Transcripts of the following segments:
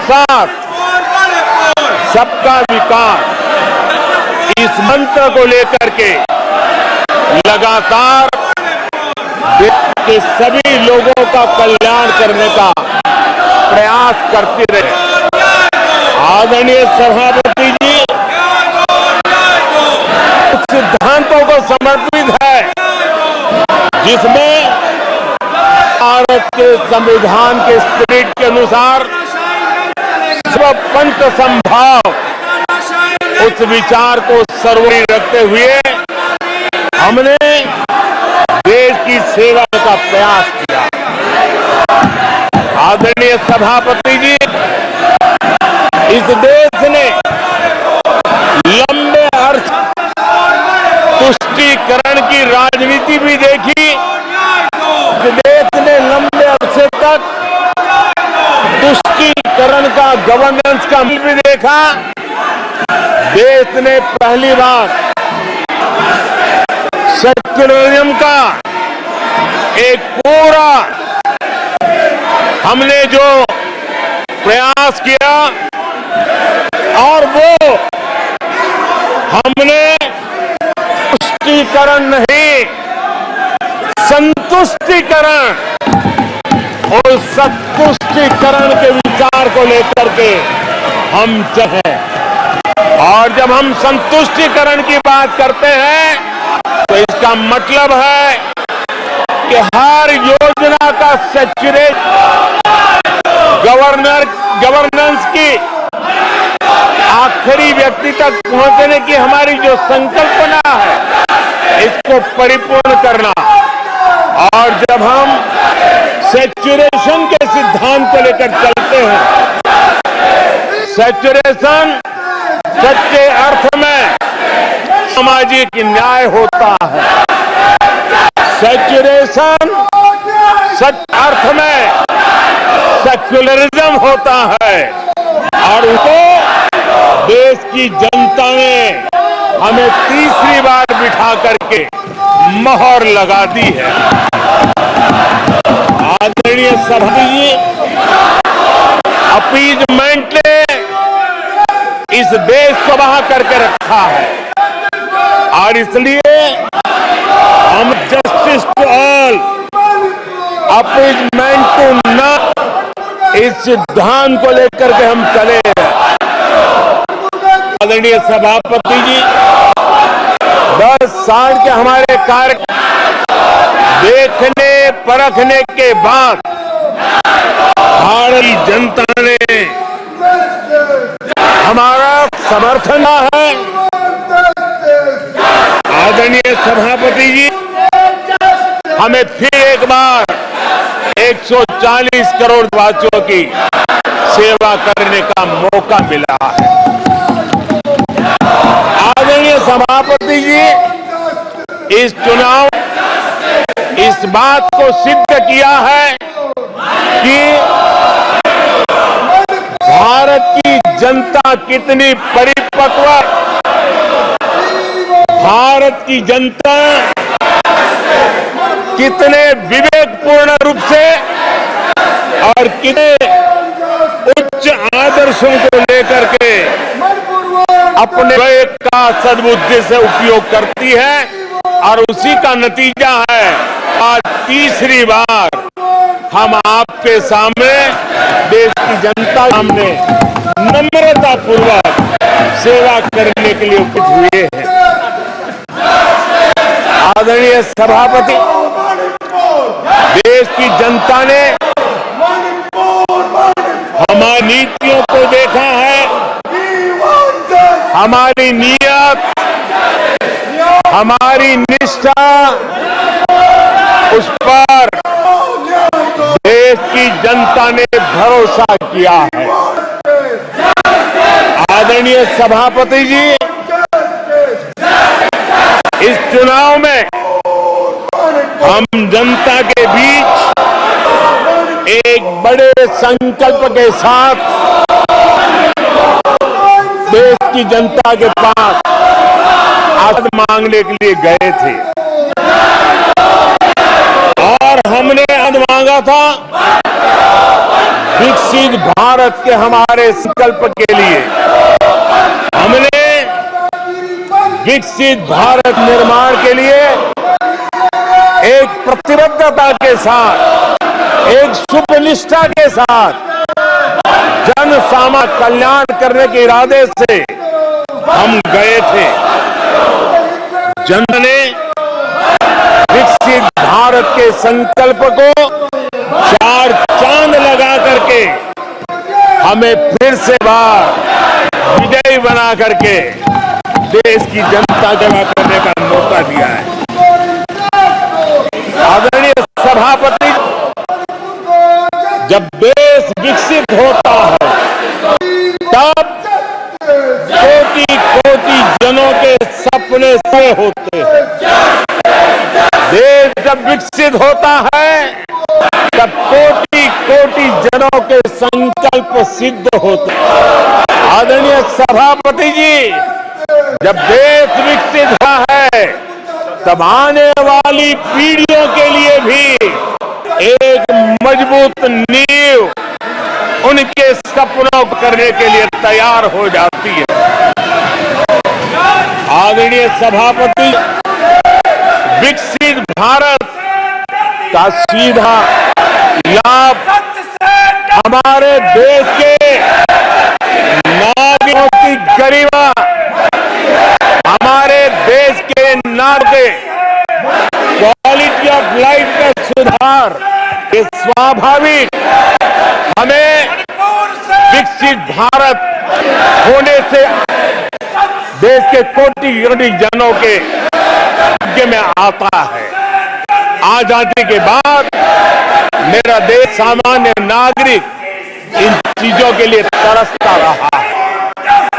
साथ सबका विकास, इस मंत्र को लेकर के लगातार देश के सभी लोगों का कल्याण करने का प्रयास करती रहे। आदरणीय सभापति जी सिद्धांतों को समर्पित है जिसमें भारत के संविधान के स्पिरिट के अनुसार सर्वपंथ संभाव, उस विचार को सर्वोपरि रखते हुए हमने देश की सेवा का प्रयास किया। आदरणीय सभापति जी, इस देश ने लंबे अरसे तुष्टीकरण की राजनीति भी देखी, इस देश ने लंबे अरसे तक तुष्टीकरण का गवर्नेंस का भी देखा। देश ने पहली बार सेक्युलरिज्म का एक पूरा हमने जो प्रयास किया और वो हमने तुष्टीकरण नहीं, संतुष्टीकरण और संतुष्टीकरण के विचार को लेकर के हम चले। और जब हम संतुष्टीकरण की बात करते हैं तो इसका मतलब है कि हर योजना का सैचुरेट गवर्नेंस की आखिरी व्यक्ति तक पहुंचने की हमारी जो संकल्पना है, इसको परिपूर्ण करना। और जब हम सैचुरेशन के सिद्धांत को लेकर चलते हैं, सैचुरेशन सच्चे अर्थ में सामाजिक न्याय होता है, सैचुरेशन सच्चे अर्थ में सेक्युलरिज्म होता है। और उसको देश की जनता ने हमें तीसरी बार बिठा करके मोहर लगा दी है। आदरणीय सभापति जी, अपीजमेंट ने इस देश को बहा करके रखा है और इसलिए हम justice to all, appeasement to none, इस सिद्धांत को लेकर के हम चले हैं। आदरणीय सभापति जी, 10 साल के हमारे कार्य देखने परखने के बाद भारतीय जनता ने हमारा समर्थन है। आदरणीय सभापति जी, हमें फिर एक बार 140 करोड़ वासियों की सेवा करने का मौका मिला है। आदरणीय सभापति जी, इस चुनाव इस बात को सिद्ध किया है कि भारत की जनता कितनी परिपक्व, भारत की जनता कितने विवेकपूर्ण रूप से और कितने उच्च आदर्शों को लेकर के अपने विवेक का सद्बुद्धि से उपयोग करती है। और उसी का नतीजा है आज तीसरी बार हम आपके सामने, देश की जनता सामने नम्रता पूर्वक सेवा करने के लिए उपस्थित हुए हैं। आदरणीय सभापति, देश की जनता ने हमारी नीतियों को देखा है, हमारी नीयत, हमारी निष्ठा, उस पर देश की जनता ने भरोसा किया है। आदरणीय सभापति जी, इस चुनाव में हम जनता के बीच एक बड़े संकल्प के साथ देश की जनता के पास आशीर्वाद मांगने के लिए गए थे और हमने आज मांगा था विकसित भारत के हमारे संकल्प के लिए हमने विकसित भारत निर्माण के लिए एक प्रतिबद्धता के साथ, एक शुभ निष्ठा के साथ जन सामान्य कल्याण करने के इरादे से हम गए थे। जन ने विकसित भारत के संकल्प को 4 चांद लगा करके हमें फिर से बार विजयी बना करके देश की जनता जमा करने का मौका दिया है। आदरणीय सभापति, जब देश विकसित होता है तब कोटि कोटि जनों के सपने से होते हैं। देश जब विकसित होता है तब कोटि कोटि जनों के संकल्प सिद्ध होते हैं। आदरणीय सभापति जी, जब देश विकसित हुआ है तब आने वाली पीढ़ियों के लिए भी एक मजबूत नींव उनके सपनों को करने के लिए तैयार हो जाती है। आदरणीय सभापति, विकसित भारत का सीधा लाभ हमारे देश के नागरिकों की गरिमा, हमारे देश के नागरिक क्वालिटी ऑफ लाइफ का सुधार, ये स्वाभाविक हमें विकसित भारत होने से देश के कोटि कोटि जनों के भाग्य में आता है। आजादी के बाद मेरा देश सामान्य नागरिक इन चीजों के लिए तरसता रहा है।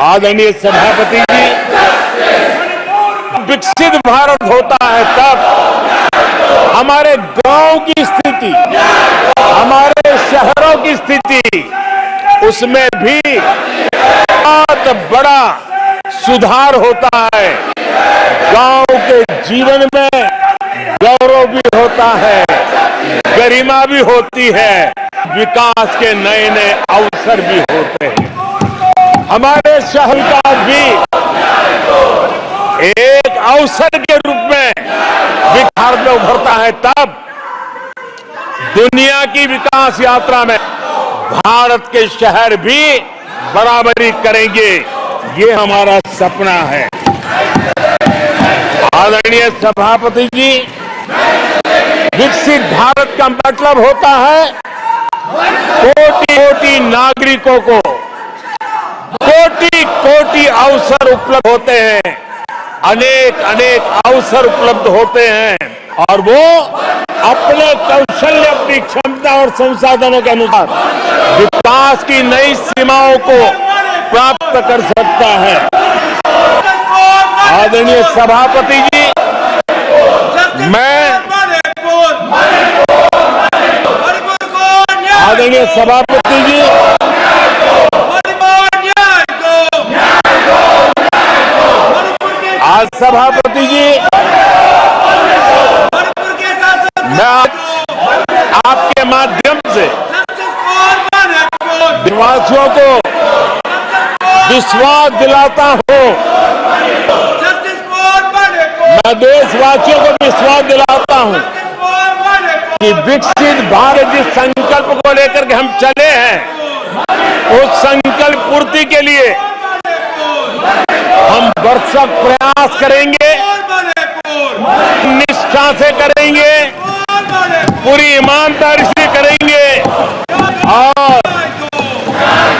आदरणीय सभापति जी, विकसित भारत होता है तब हमारे गांव की स्थिति, हमारे शहरों की स्थिति, उसमें भी बहुत बड़ा सुधार होता है। गांव के जीवन में गौरव भी होता है, गरिमा भी होती है, विकास के नए नए अवसर भी होते हैं। हमारे शहर का भी एक अवसर के रूप में विकास में उभरता है तब दुनिया की विकास यात्रा में भारत के शहर भी बराबरी करेंगे, ये हमारा सपना है। आदरणीय सभापति जी, विकसित भारत का मतलब होता है कोटि कोटि नागरिकों को कोटि कोटि अवसर उपलब्ध होते हैं, अनेक अनेक अवसर उपलब्ध होते हैं और वो अपने कौशल्य, अपनी क्षमता और संसाधनों के अनुसार विकास की नई सीमाओं को प्राप्त कर सकता है। आदरणीय सभापति जी, आदरणीय सभापति जी, आज सभापति जी, मैं आपके माध्यम से देशवासियों को विश्वास दिलाता हूं, मैं देशवासियों को विश्वास दिलाता हूं कि विकसित भारत जिस संकल्प को लेकर के हम चले हैं, उस संकल्प पूर्ति के लिए हम भरसक प्रयास करेंगे, निष्ठा से करेंगे, पूरी ईमानदारी से करेंगे और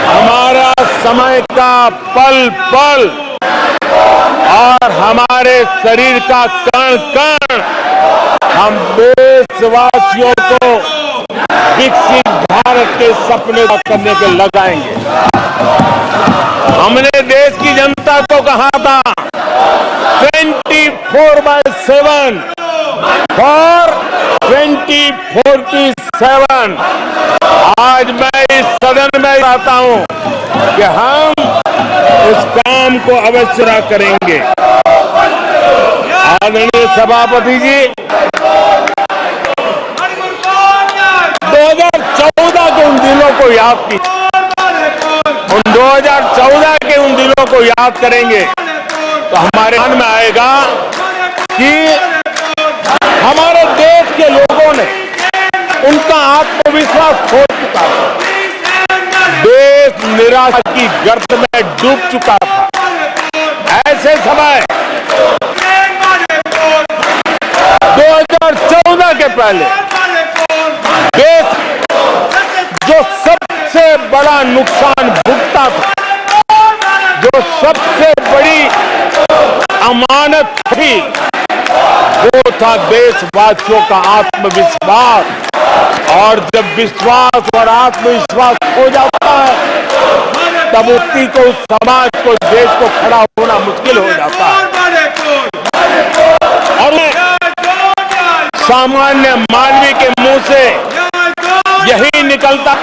हमारा समय का पल पल और हमारे शरीर का कण कण हम देशवासियों को विकसित भारत के सपने करने के लगाएंगे। हमने देश की जनता को कहा था 24/7 फॉर 2047। आज मैं इस सदन में कहता हूं कि हम इस काम को अवश्य करेंगे। आदरणीय सभापति जी, 2014 के उन दिनों को को याद की, उन 2014 के उन दिनों को याद करेंगे तो हमारे मन में आएगा कि हमारे देश के लोगों ने उनका आत्मविश्वास खो चुका था, देश निराशा की गर्त में डूब चुका था। ऐसे समय 2014 के पहले देश जो सबसे बड़ा नुकसान भुगता था, जो सबसे बड़ी अमानत थी, वो था देशवासियों का आत्मविश्वास। और जब विश्वास और आत्मविश्वास हो जाता है तब उसी को, उस समाज को, देश को खड़ा होना मुश्किल हो जाता है। और सामान्य मानवी के मुंह से यही निकलता